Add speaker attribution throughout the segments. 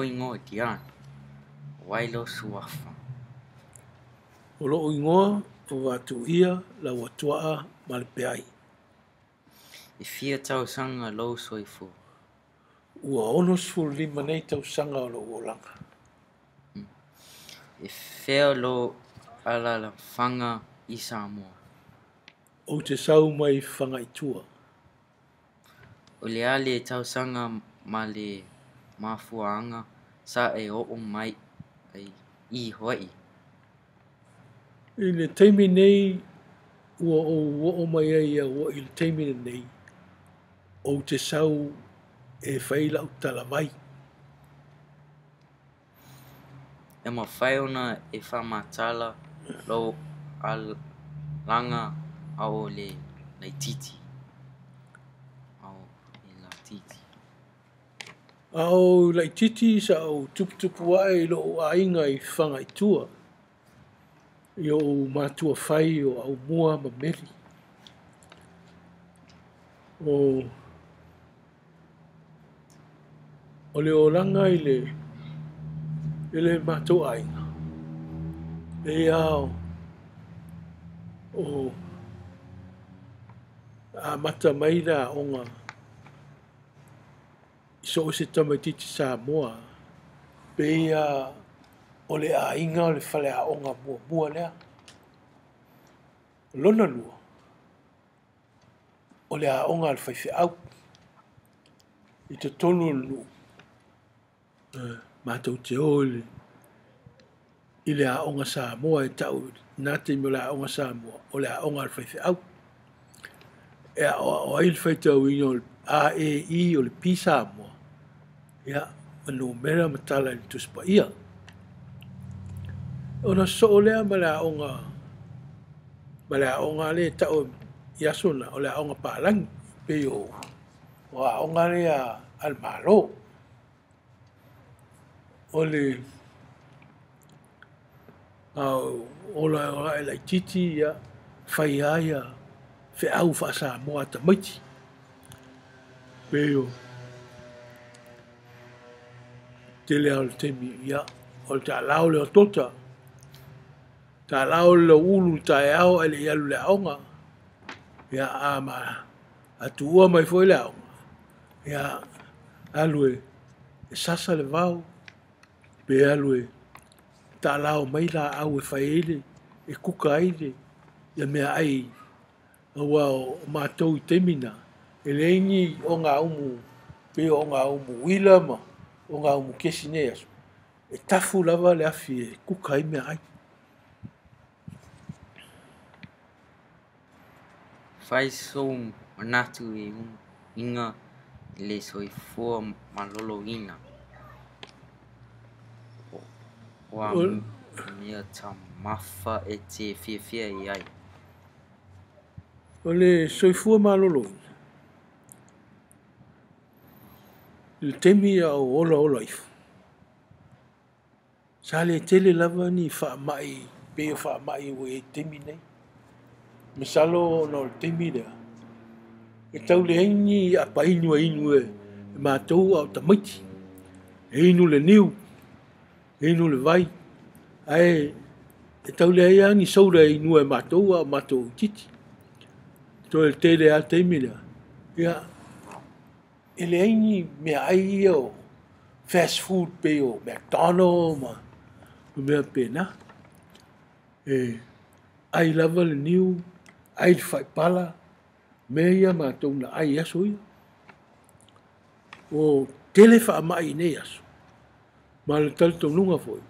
Speaker 1: Ingoa tian, wailo suafa.
Speaker 2: O loo ingoa o watuia Lauatuaʻa Malepeai.
Speaker 1: I fia tausanga lo soifu.
Speaker 2: Ua ono sefululima nei tausaga o loo olaga.
Speaker 1: I fea lo ala fanga i Samoa.
Speaker 2: O te sau mai fagaitua.
Speaker 1: O le ale tausanga ma le mafuanga sa e o mai i Hawaii.
Speaker 2: I le taimi nei ua o mai ai ia ua i le taimi nei o te sau e whailau tala mai.
Speaker 1: E ma whaiona e whamatala lo al langa au le titi. Au la titi.
Speaker 2: Au lai titi sa au tuputupu ai lo o ainga i whangaitua. I o mātua whai o au mua ma meri. O le olanga i le mātou ainga. E ao o a mata mai la onga i so se tamaititi Samoa. Pe o le ainga o le whale a onga mua lea. Lona lua. O le a onga al whaiwhi au. I te tonu lu. Mātou te ole. I le a onga Samoa e tau nate mo le a onga Samoa. O le a onga al whaiwhi au. E a o ail whaitau ino a e i o le pi Samoa. Ia, manu mera matala ni tuspa ia. Ona so o lea ma le a onga. Ma le a onga le tau iasona o le a onga pālangi. Pe o a onga le a al malo. O le ola e lai titi ia whai aia whi au wha Samoa ta maiti. Pe o te lea o le temi ia o le ta lao le o tota. Ta lao le ulu ta e au ele ialu le aonga. Ia a ma atu ua mai foi le aonga. Ia alue e sasa le vau. Pe alue ta lao mai la au e whaele e kuka aile. Ia mea ai awa o mātou i temina. E leingi o ngā umu pe o ngā umu wila ma o ngā umu kesi nei aso. E tafu lava le afi e kuka ai mea ai.
Speaker 1: Fai song manatu e inga le soifua malolo ina. Wa mea ta mafa e te fia i ai.
Speaker 2: O le soifua malolo. Le temi a o ola ifu. Sa le tele lava ni wha mai, pe wha mai o e temi nei. Misalo no le temi lea. E tau le haini a pa inu e mātou au tamaiti. E inu le niu. E inu le vai. Ai, e tau le haia ni saura e inu e mātou titi. To le tele a temi lea. Ia, e le haini mea ai o fast food pe o McDonald's ma. Mea pena. E, ai lava le niu. Ai le whaipala. Mea ia mātou na ai aso ia. O tele wha mai nei aso. Ma le talitau nunga foi.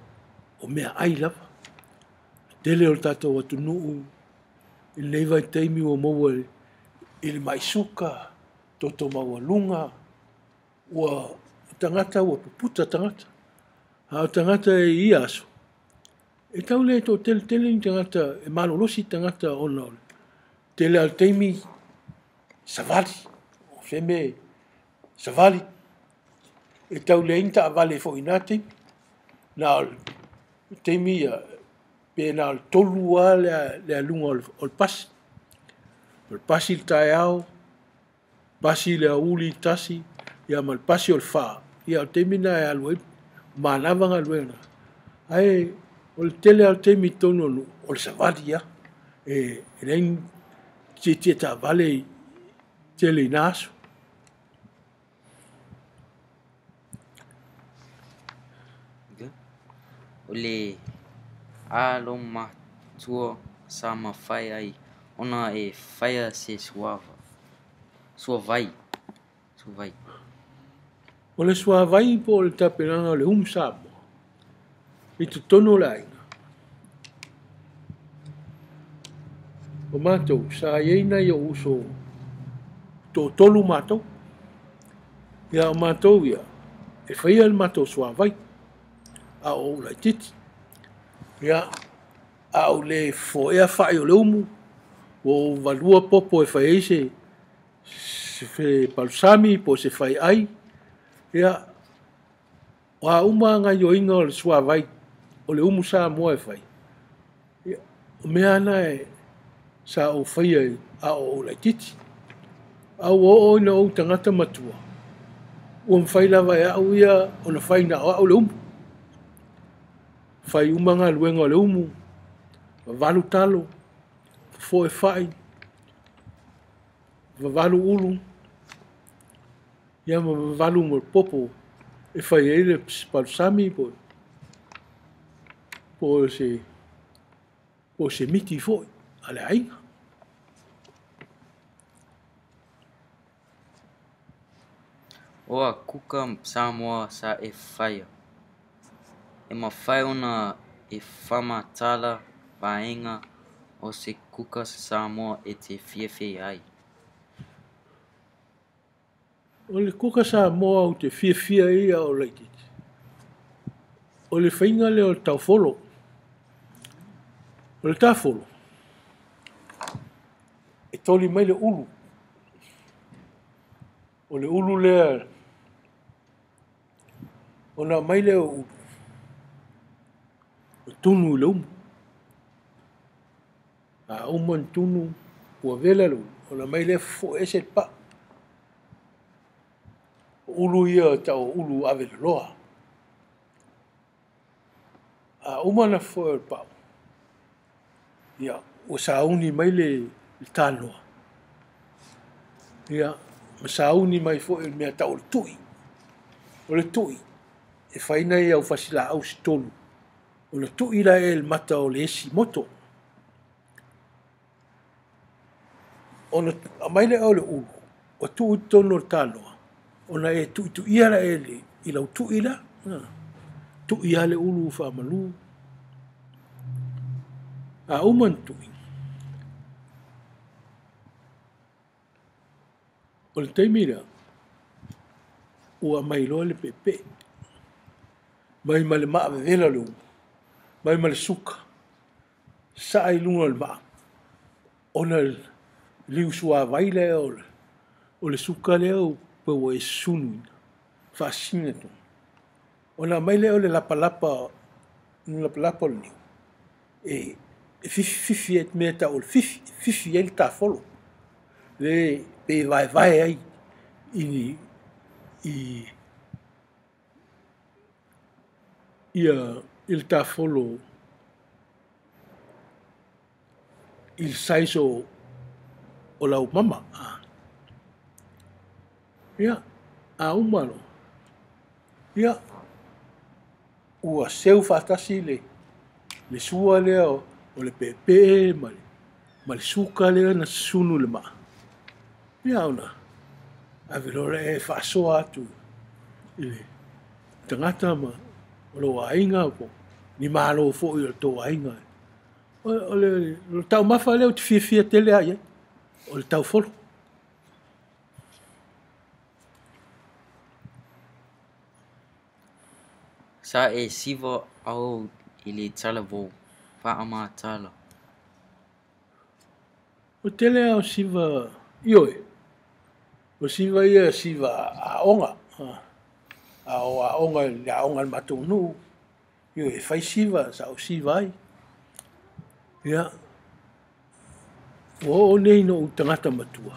Speaker 2: O mea ai lava. Tele o le tātou atu nuu. I le vai teimi o maua i le maisuka. Toto maua lunga. Ua tangata ua puputa tangata. Hao tangata e ia aso. E tau le to tele ni tangata. E malolosi tangata o na ole. Tele al teimi savali. O feme savali. E tau le inta a vale fo inate. Na al teimi pe na al tolua le alunga o pasi. O pasi le tae au. Pasi le uli tasi. Ia mal pasi o le faa. Ia al teimi na e alu Manava ngā luenga. Ai, o le tele al te mi tono nu, o le savadi ia. Rein tia ta vale tele i naso.
Speaker 1: O le alo matua sa mawhai ai, ona e whaia se suava. Suavai. Suavai.
Speaker 2: O le suavai po le tapiranga o le umsamo. I tu tono la inga. O mātou, sa ieina i o uso tō tolu mātou. Ia o mātou ia, e whaia le mātou suavai. A o la titi. Ia, a o le fo ea whai o le umu. O valua popo e whai eise. Se whai palusami po se whai ai. Ia, o a uma ngai o inga o le suavai. O le umu sa mua e whai. Ia, o mea ana e sa o whaia a o la titi. A o ina o tangata matua. Ua mwhai lava e au ia o na whai na o le umu. Whai umanga luenga o le umu. Valu talo. Fo e whai. Valu ulu. Ia ma valu mo popo. E whai e le palusami po. Po se miti fo. Ale ainga.
Speaker 1: Oa kuka Samoa sa e whaia. E ma whai ona e whamatala paenga o se kuka Samoa e te whiawhi ai.
Speaker 2: O le kuka Samoa o te whiawhia ia o leititi. O le whainga le o le taufolo. O le tafolo. E toli mai le ulu. O le ulu lea. O na mai le o ulu. O tunu le umu. A uman tunu ua vela le ulu. O na mai le fo ese pa. O ulu ia tau ulu ave le loa. A umana fo e pao. Ia, o sauni mai le tanoa. Ia, ma sauni mai fo e mea tau le tui. O le tui. E whaina ia au fasila au si tolu. O le tui la e le mata o le esi moto. O na mai le au le ulu. O tui tono le tanoa. O na e tui tui ia la e le i lau tui la. Tui ia le ulu wha malu. A uman tui. O le teimira. Ua mai loa le pepe. Mai ma le maa vela le umu. Mai ma le suka. Sa ai lunga le maa. O na liu sua vai le o le suka le au pe o e sunu. Whaasina tu. O na mai le o le lapalapa. Lapalapa le liu. E fifi et mea ta o le fifi e le ta folo. Le pe vai ai. Ia il tafolo il saiso o lau mama. Ia, a umano. Ia, ua seu fatasi le sua lea o le pepe ma le suka lea na sunu le maa. Ia ona, a velore e whaasoa atu i le tangata ma o lo ainga po ni malo fo i to ainga o le tau mafa le o te fia tele ai o le tau folo
Speaker 1: Sa e siva au i le tala vo wha ama tala.
Speaker 2: o tele au siva ioi o siva ia siva a onga a onga le a onga matou nu io e fai siva sa o siva ai ia o nei no tangata matua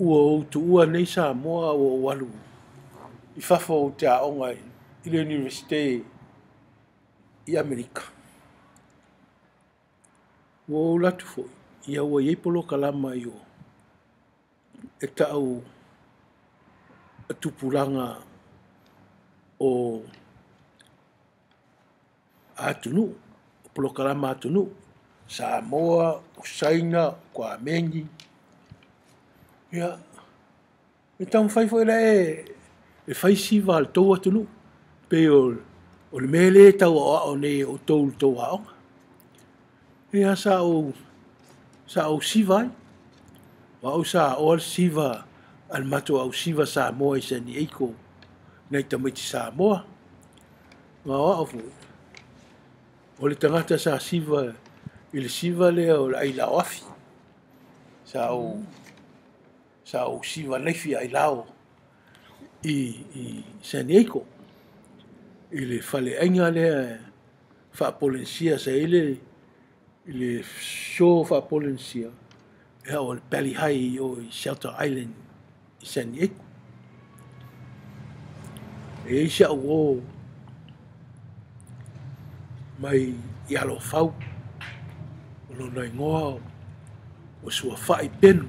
Speaker 2: ua o tu ua nei Samoa o walu i fafo o te aonga i le universite i Amerika. Ua o latu foi, ia ua iei polo kalama i o e tau tupulanga o atunu, o polo kalama atunu, Samoa, o Saina, ko Amengi. Ia, e tau fai foi la e fai siva al tau atunu, pe o le mele tau o nei o tau aonga. Ia sa o siva ai, wa o sa o al siva al mato au siva Samoa i San Diego, nei tamaiti Samoa. Nga o fu. O le tangata sa siva, i le siva le o ai la ofi. Sa o siva nefi ai lao i San Diego. I le fale ainga le fa polensia sa ile show fa polensia. E o le Pali High o i Shelter Island i San Diego. E isa o mai i alo fau o lona ingoa o sua fai penu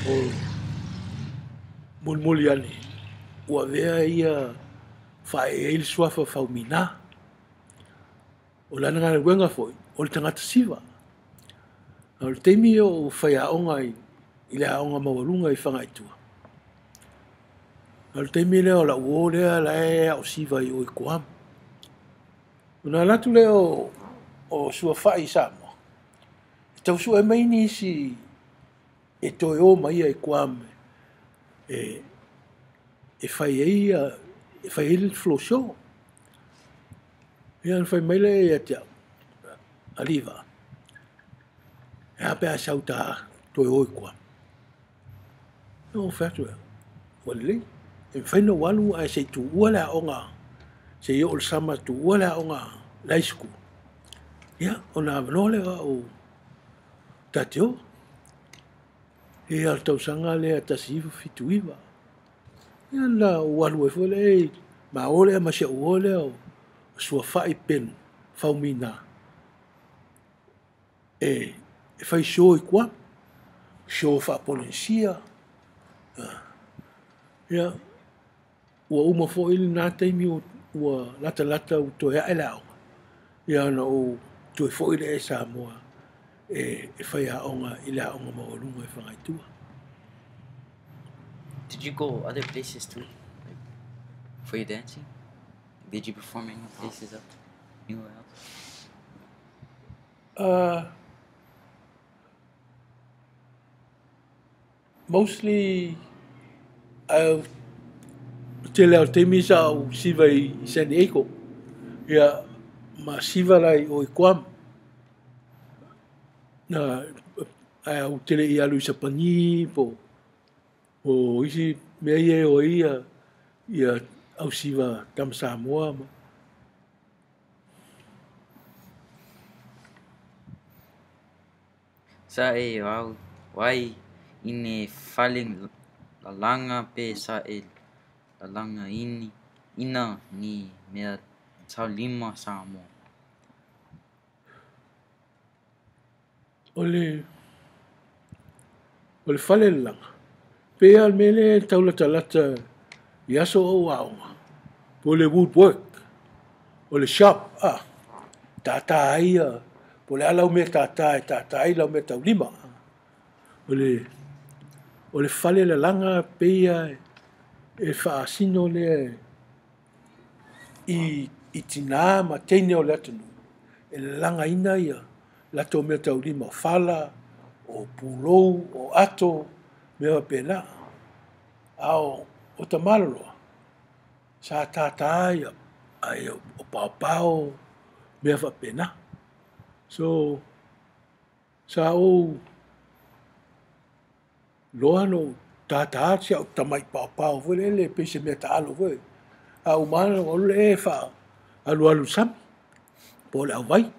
Speaker 2: o mulmuli ane ua vea ia fai eil suafa fau mina o lana ngana wenga foi o le tangata siva o le teimi o fai aonga i le aonga mawalunga i whanga itua o le teimi leo la uo lea la o siva i o i kuam una latu leo o sua fai Samoa. Tau sua e maini si e toi o mai ai kuam e fai ei flow show. Ia fai mai le e te aliva. E ape a sauta toi o i kuam. No fatu e. Wale e fai no walu a se tu ua la onga. Se i o sama tu ua la onga laisku. Ia, ona manole o tateo. E al tau sanga le a tasifu fitu iwa. Ia la walu e fole e ma ole a masya uole o sua fai penu, fau mina. E fai show i kwa, show fa polensia. Ia, ua uma fo ili nā teimi ua lata u toi ae lao. Ia na o toi fo ili e Samoa e fai aonga ili aonga maolunga e whangaitua.
Speaker 1: Did you go other places too, like, for your dancing? Did you perform any places up anywhere else?
Speaker 2: Mostly, te leo te misa o siva i San Diego. Ia, ma siva lai o i kuam. Na, o tele i alu i Sapani, o isi mea ie o ia au siva tam Samoa.
Speaker 1: Sa e au wai ine faling lalanga pe sa e lalanga ina ni mea tau lima Samoa.
Speaker 2: Ole fale langa. Pe al mele taulata i aso o aonga. Po le woodwork. O le shop. Tata aia. Po le alau me tata ai lau me tau lima. O le fale le langa pe e whaasino le i tina ma teine o le atunu. E le langa ina ia. Lato me tau lima o fala, o pulou, o ato, mea pena. O tamaloloa. Sa tata ai o pao mea fa pena. So, sa o loa no tata sia o tamai pao vole le pese mea taalo vole. A umana o le fa alu sami. Po le au vai.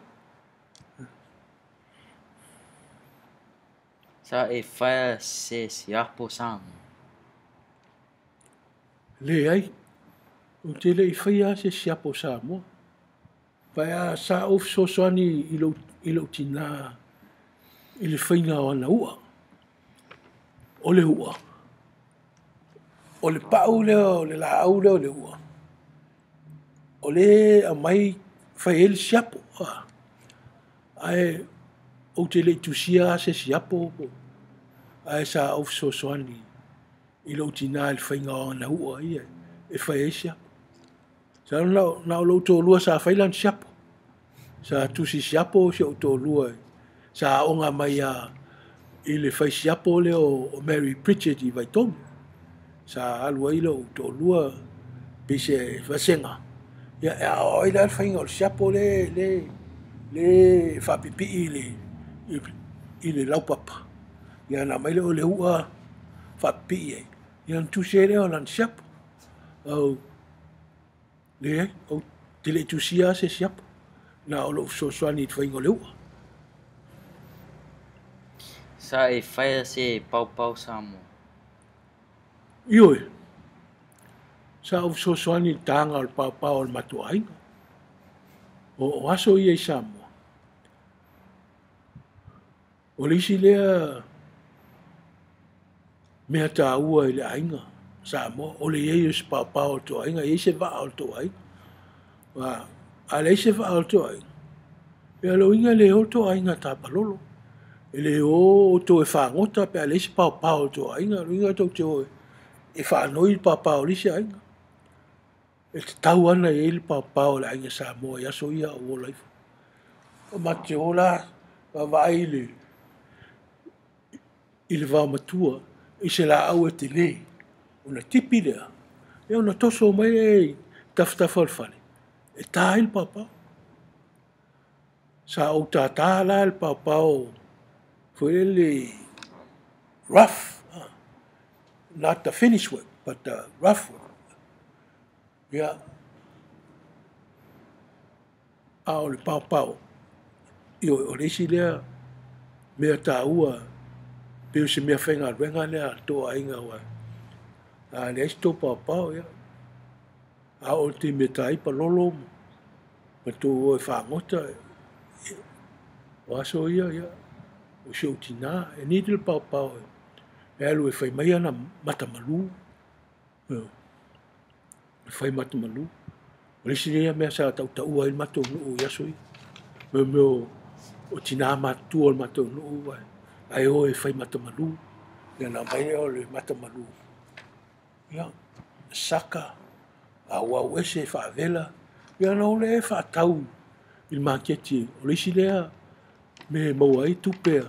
Speaker 1: Sa e whaia se siapo Samoa.
Speaker 2: Le ai, o te le i whaia se siapo Samoa. Whaia sa of sosoani i lo tina i le whainga o ana ua. O le ua. O le pau leo, le la au leo le ua. O le a mai whai ele siapo. Ai, o te le tusia se siapo. Ai sa of sosoani i lo tina i le whainga o ana ua ia. E whai e siapo. Sa na o lo tō lua sa whailan siapo. Sa tusi siapo se o tō lua. Sa onga mai a i le whai siapo leo o Mary Pritchard i Vaitonu. Sa alua i lo tō lua pise vasenga. Ia e a oila al whainga o le siapo le whapipi i le laupapa. Ia na mai leo le ua whapipi e. Ia tusi e leo lan siapo. Au le au te le tusia se siapo. Na o lo sosoani i whainga o le ua.
Speaker 1: Sa e whaia se pau Samoa.
Speaker 2: Ioi. Sa o sosoani tanga o le pau o le matuainga. O aso ia i Samoa. O le isi lea mea tā ua i le ainga Samoa. O le iei o se pau o le toainga. Iei se vaa o le toainga. A le se vaa o le toainga. Ia lo inga le o toainga tā palolo. Ele o to e whangota pe a le se pau o le toainga. Lo inga tau te o e whanoi le pau o le se ainga. E te tau ana e le pau le ainga Samoa. Ia so ia o laifu. O mate o la vai i le vau matua. I se la au e te le. Una tipi lea. E una toso mai e taftafa le fale. E tā il pau. Sa o tā la il pau. Foi ele rough. Not the finished work, but the rough work. Yeah. A o le pau. I o reisi lea mea tā ua peu se mea whenga ruenga lea toa inga wa. A le eisi tō pau, ia. A o te mea tā ipa lolo ma tō o e whangota. O aso ia. O se o tina, e ni te le pau. E alu e whai mai ana matamalu. E whai matamalu. O lesi rea mea sa tau ua il matou nuu i aso i. Meo o tina matua o le matou nuu. Ai o e whai matamalu. Ia na mai o le matamalu. Ia, saka. A ua uese e whaavela. Ia na ole e whaatau il maketi. O lesi rea me maua i tupea.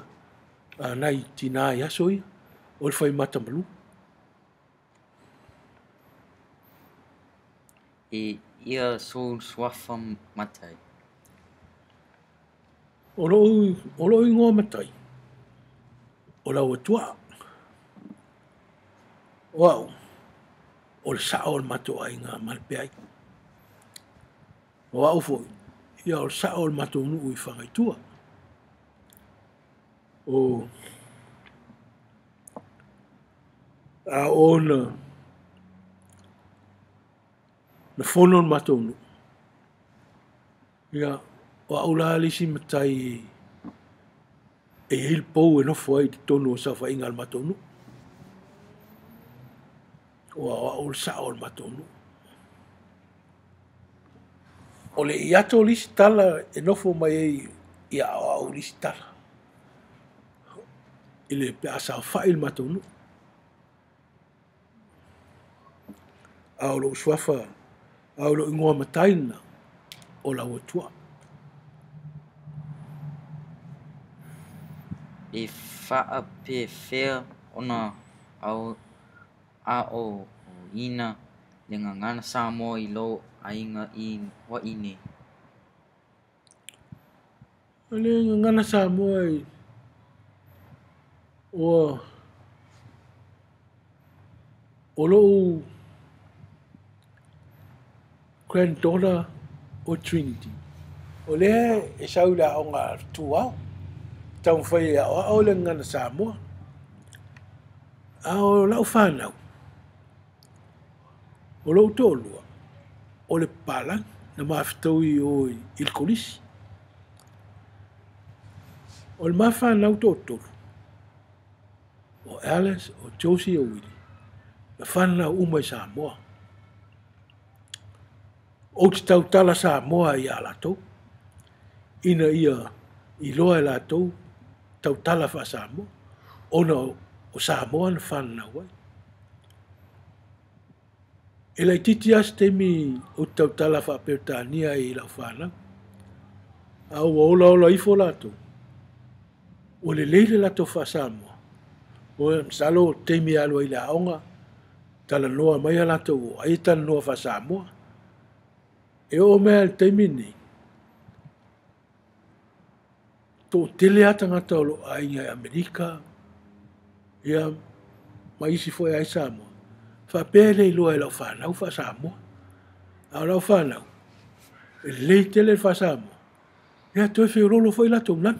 Speaker 2: Nai tina i aso ia. O le whai matamalu.
Speaker 1: E ia swafa matai.
Speaker 2: O lo ingoa matai. O Lauatuaʻa. Wow. O le sao o le matua inga Malepeai. O au foi. Ia o le sao o le matua nuu i whangaitua. O a ona na fono matonu ia o aula lisi matai e il pou e no foi tonu sa fa ingal matonu o aul sa ol matonu o le iato lisi tala e no fo mai ia o lisi tala ile pe asa fa il matonu aulo swafa aulo ingoa mataina o Lauatuaʻa.
Speaker 1: E whaapewhea ona au a o ina le ngangana Samoa i lo ainga i wa ine.
Speaker 2: Le ngangana Samoa i o lo granddaughter o Trinity. O le e saula o ngā tuau. Tau whai o le ngana Samoa. a o lau whanau. O lau tōlua. O le palang na mawhitau i o il kolisi. O le mawhanau tōtoro. O Alice, o Josie, o Willie. Na whanau umai Samoa. O te tau tala Samoa i a latou. Ina ia i loa e latou tau tala wha Samoa. Ona o Samoa na whanau ai. E lai titi as temi o tau tala wha Peotania i lau whanau. Au ola ola ifo latou. O le leile latou wha Samoa. O e msalo temi alua i la aonga. Tala noa mai a latou o ai tala noa wha Samoa. E o mea le temi ni. Tō tele ata ngata o lo a inga e Amerika. Ia mai isi fo e ai Samoa. Fa pele i loa e lau whanau wha Samoa. Au lau whanau. E lei tele wha Samoa. Ia toi whi rolo fo i latou mlanu.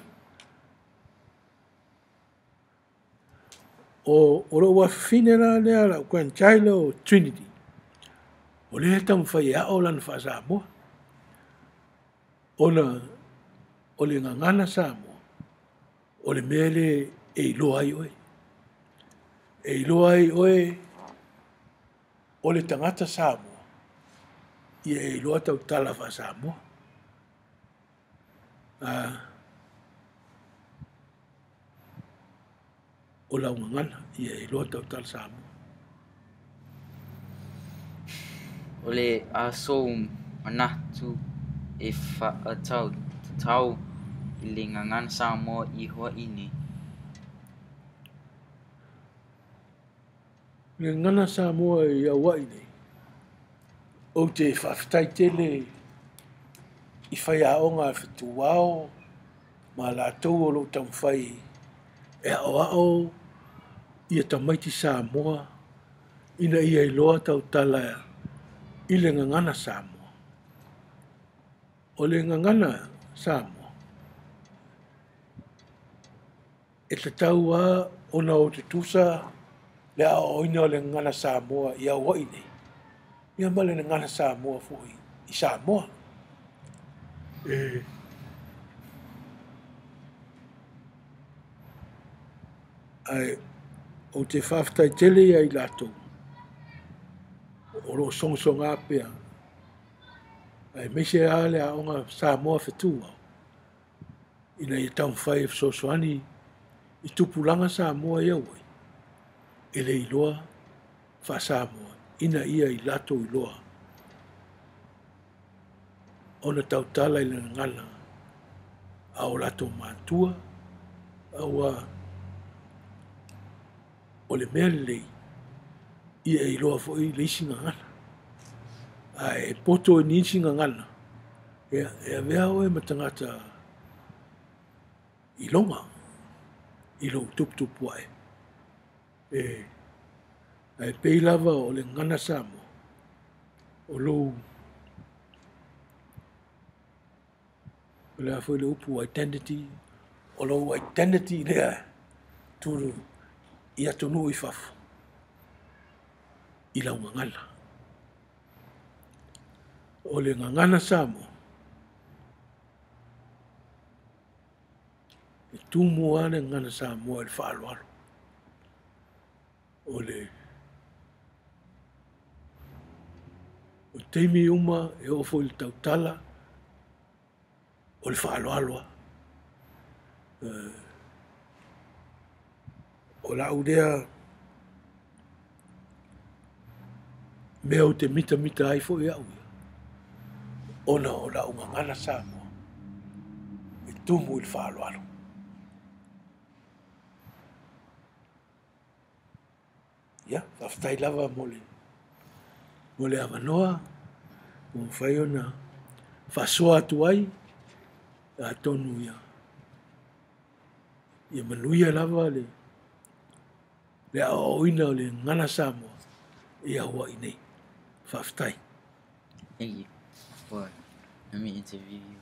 Speaker 2: O lo wa fine la lea la kwan chaila o Trinity. O le tam whai a o lan wha Samoa. Ona o le ngangana Samoa. O le mele e iloa ai oe. E iloa ai oe o le tangata Samoa. Ia e iloa tau tala wha Samoa. O lau ngangana. Ia e iloa tau tala Samoa.
Speaker 1: O le aso manatu e whaatau tau i le ngangana Samoa i hoa ini.
Speaker 2: Le ngana Samoa i awai nei. O te whawhitai tele i whai aonga whitu wao, ma la tau o lo tau whai e ao i a tamaiti Samoa, ina ia i loa tau tala i le ngangana Samoa. O le ngangana Samoa, e te tau a ona o te tusa le a oina o le ngangana Samoa i awai nei. Ia ma le ngangana Samoa fui i Samoa. Ai, o te whawhitai tele ia i latou. O lo songa apea. Ai, meise a le a onga Samoa whetua. Ina i tau whai e fsosoani i tupulanga Samoa ia wai. E le iloa wha Samoa. Ina ia i latou i loa. Ona tau tala i le ngana. A o latou mātua. Aua o le mea lei. Ia i loa fo i le isi ngangana. A e poto e nisi ngangana. E mea o e matangata i longa. I lo tupu ai. E pei lava o le ngana Samoa. O lo le a foi le upu identity. O lo identity lea. Turu i atonu i fafu. I lau ngangana. O le ngangana Samoa. E tumu ane ngana Samoa le whaaloalo. O le o teimi uma e ofo i le tautala. O le whaaloaloa. O la udea mea o te mita ai fo i au ia. Ona o la ungangana Samoa. E tumu i le whaaloalo. Ia, whawhitai lava mole. Mole awanoa. Mo whai ona whasoa atu ai. A tonu ia. Ia manuia lava le. Le a oina o le ngana Samoa. Ia hua inei. Whawhitai.
Speaker 1: Thank you for let me interview you.